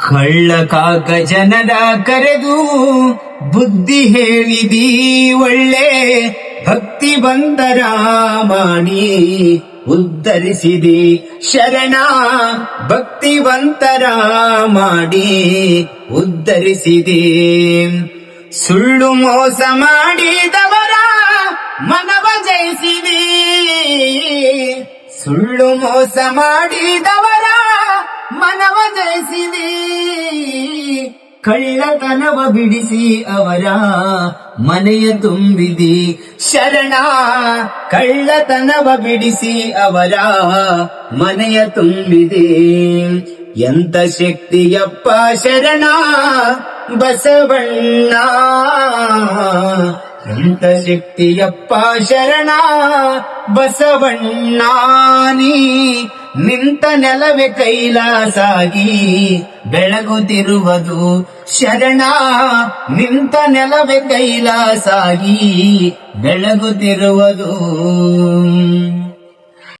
ಕಳ್ಳ ಕಾಕ ಜನರ ಕರೆದು ಬುದ್ಧಿ ಹೇಳಿದಿ ಒಳ್ಳೆ ಭಕ್ತಿ ಬಂದರ ಮಾಡಿ ಉದ್ಧರಿಸಿದಿ ಶರಣ ಭಕ್ತಿವಂತರ ಮಾಡಿ ಉದ್ಧರಿಸಿದಿ. ಸುಳ್ಳು ಮೋಸ ಮಾಡಿದವರ ಮನವ ಜಯಿಸಿದಿ, ಸುಳ್ಳು ಮೋಸ ಮಾಡಿದವರ ಮನವ ಜಯಿಸಿದಿ. ಕಳ್ಳತನವ ಬಿಡಿಸಿ ಅವರ ಮನೆಯ ತುಂಬಿದಿ ಶರಣ, ಕಳ್ಳತನವ ಬಿಡಿಸಿ ಅವರ ಮನೆಯ ತುಂಬಿದಿ. ಎಂತ ಶಕ್ತಿಯಪ್ಪ ಶರಣ ಬಸವಣ್ಣ, ಎಂತ ಶಕ್ತಿಯಪ್ಪ ಶರಣ ಬಸವಣ್ಣ. ನೀ ನಿಂತ ನೆಲವೇ ಕೈಲಾಸಾಗಿ ಬೆಳಗುತ್ತಿರುವುದು ಶರಣ, ನಿಂತ ನೆಲವೇ ಕೈಲಾಸಾಗಿ ಬೆಳಗುತ್ತಿರುವುದು.